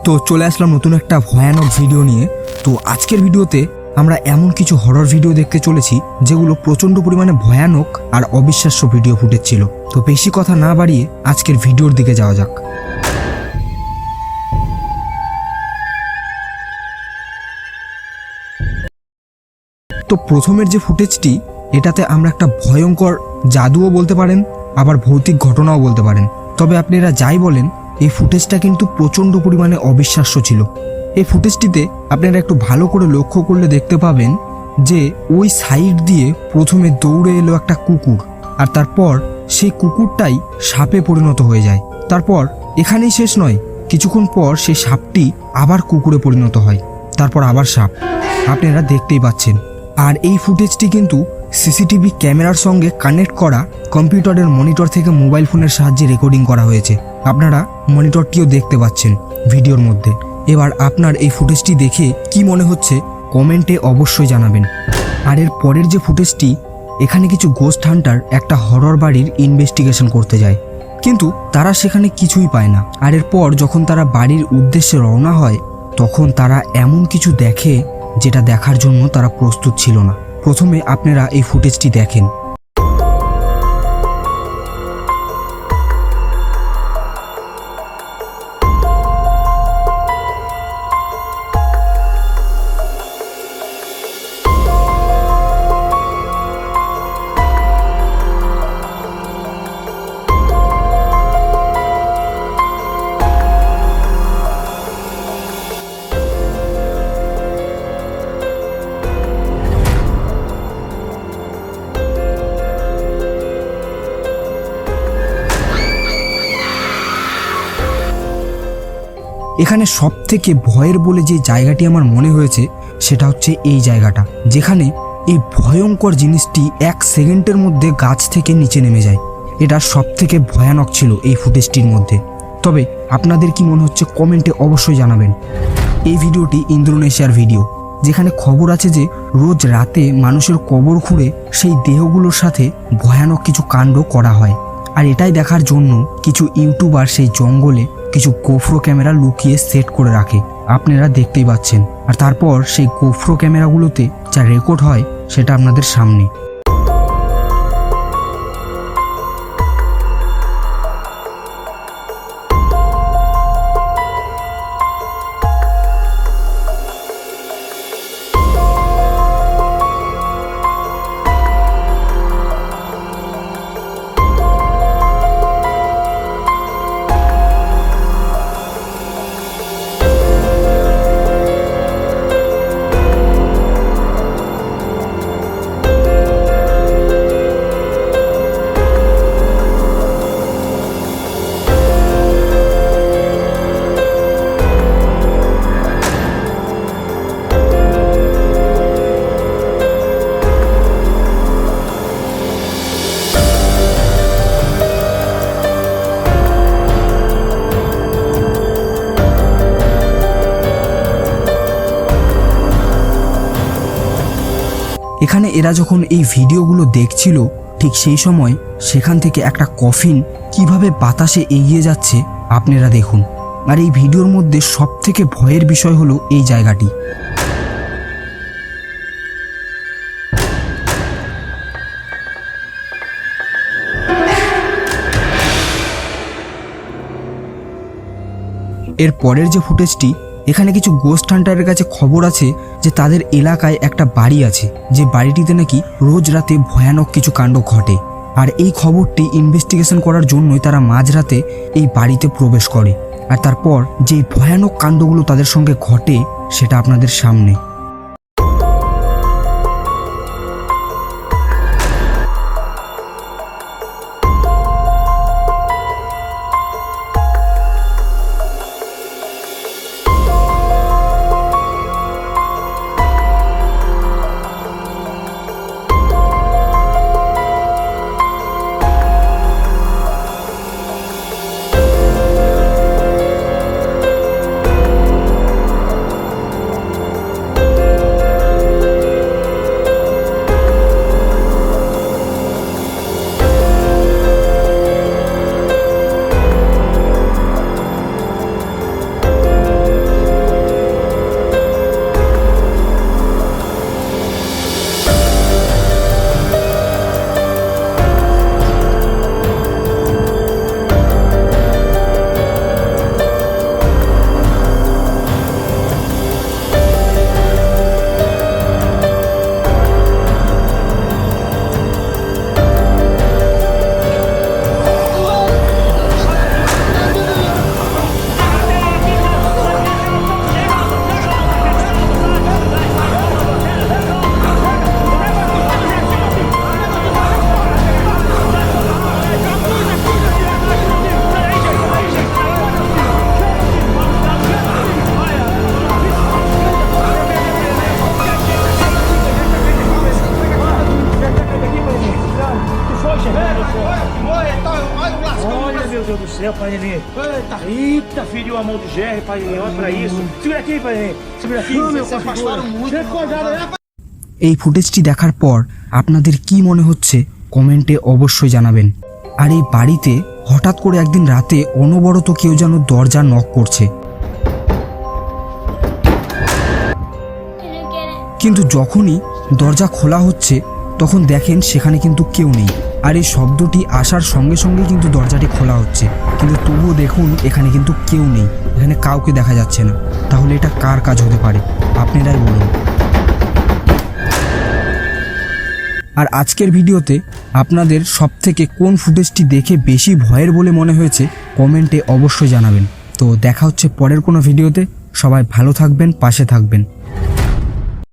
তো চলে আসলাম নতুন একটা ভয়ানক ভিডিও নিয়ে। তো আজকের ভিডিওতে আমরা এমন কিছু হরর ভিডিও দেখতে চলেছি যেগুলো প্রচণ্ড পরিমাণে ভয়ানক আর অবিশ্বাস্য ভিডিও ফুটেজ ছিল। তো বেশি কথা না বাড়িয়ে আজকের ভিডিওর দিকে যাওয়া যাক। তো প্রথমের যে ফুটেজটি, এটাতে আমরা একটা ভয়ঙ্কর জাদুও বলতে পারেন, আবার ভৌতিক ঘটনাও বলতে পারেন। তবে আপনারা যাই বলেন, এই ফুটেজটা কিন্তু প্রচণ্ড পরিমাণে অবিশ্বাস্য ছিল। এই ফুটেজটিতে আপনারা একটু ভালো করে লক্ষ্য করলে দেখতে পাবেন যে ওই সাইড দিয়ে প্রথমে দৌড়ে এলো একটা কুকুর, আর তারপর সেই কুকুরটাই সাপে পরিণত হয়ে যায়। তারপর এখানেই শেষ নয়, কিছুক্ষণ পর সেই সাপটি আবার কুকুরে পরিণত হয়, তারপর আবার সাপ। আপনারা দেখতেই পাচ্ছেন। আর এই ফুটেজটি কিন্তু সিসিটিভি ক্যামেরার সঙ্গে কানেক্ট করা কম্পিউটারের মনিটর থেকে মোবাইল ফোনের সাহায্যে রেকর্ডিং করা হয়েছে। আপনারা মনিটরটিও দেখতে পাচ্ছেন ভিডিওর মধ্যে। এবার আপনার এই ফুটেজটি দেখে কি মনে হচ্ছে কমেন্টে অবশ্যই জানাবেন। আর এর পরের যে ফুটেজটি, এখানে কিছু গোস্ট হান্টার একটা হরর বাড়ির ইনভেস্টিগেশন করতে যায়, কিন্তু তারা সেখানে কিছুই পায় না। আর এরপর যখন তারা বাড়ির উদ্দেশ্যে রওনা হয়, তখন তারা এমন কিছু দেখে যেটা দেখার জন্য তারা প্রস্তুত ছিল না। প্রথমে আপনারা এই ফুটেজটি দেখেন। এখানে সব থেকে ভয়ের বলে যে জায়গাটি আমার মনে হয়েছে, সেটা হচ্ছে এই জায়গাটা, যেখানে এই ভয়ঙ্কর জিনিসটি 1 সেকেন্ডের মধ্যে গাছ থেকে নিচে নেমে যায়। এটা সব থেকে ভয়ানক ছিল এই ফুটেজটির মধ্যে। তবে আপনাদের কি মনে হচ্ছে কমেন্টে অবশ্যই জানাবেন। এই ভিডিওটি ইন্দোনেশিয়ার ভিডিও, যেখানে খবর আছে যে রোজ রাতে মানুষের কবর খুঁড়ে সেই দেহগুলোর সাথে ভয়ানক কিছু কাণ্ড করা হয়। আর এটাই দেখার জন্য কিছু ইউটিউবার সেই জঙ্গলে কিছু গোপ্রো ক্যামেরা লুকিয়ে সেট করে রাখে, আপনারা দেখতেই পাচ্ছেন। আর তারপর সেই গোপ্রো ক্যামেরাগুলোতে যা রেকর্ড হয় সেটা আপনাদের সামনে। এখানে এরা যখন এই ভিডিওগুলো দেখছিল, ঠিক সেই সময় সেখান থেকে একটা কফিন কিভাবে বাতাসে এগিয়ে যাচ্ছে আপনারা দেখুন। আর এই ভিডিওর মধ্যে সব থেকে ভয়ের বিষয় হলো এই জায়গাটি। এর পরের যে ফুটেজটি, এখানে কিছু গোস্ট হান্টারের কাছে খবর আছে যে তাদের এলাকায় একটা বাড়ি আছে, যে বাড়িটিতে নাকি রোজ রাতে ভয়ানক কিছু কাণ্ড ঘটে। আর এই খবরটি ইনভেস্টিগেশন করার জন্যই তারা মাঝরাতে এই বাড়িতে প্রবেশ করে। আর তারপর যে ভয়ানক কাণ্ডগুলো তাদের সঙ্গে ঘটে সেটা আপনাদের সামনে। Cadê o pai Nenê? Eita, filho, a mão do GR, pai Nenê, olha pra isso. Segura aqui, pai Nenê. Segura aqui. Vocês se afastaram muito. এই ফুটেজটি দেখার পর আপনাদের কি মনে হচ্ছে কমেন্টে অবশ্যই জানাবেন। আর এই বাড়িতে হঠাৎ করে একদিন রাতে অনবরত কেউ যেন দরজা নক করছে, কিন্তু যখনই দরজা খোলা হচ্ছে তখন দেখেন সেখানে কিন্তু কেউ নেই। আর এই শব্দটি আসার সঙ্গে সঙ্গে কিন্তু দরজাটি খোলা হচ্ছে, কিন্তু তবুও দেখুন এখানে কিন্তু কেউ নেই, এখানে কাউকে দেখা যাচ্ছে না। তাহলে এটা কার কাজ হতে পারে আপনারাই বলুন। আর আজকের ভিডিওতে আপনাদের সবথেকে কোন ফুটেজটি দেখে বেশি ভয়ের বলে মনে হয়েছে কমেন্টে অবশ্যই জানাবেন। তো দেখা হচ্ছে পরের কোনো ভিডিওতে। সবাই ভালো থাকবেন, পাশে থাকবেন।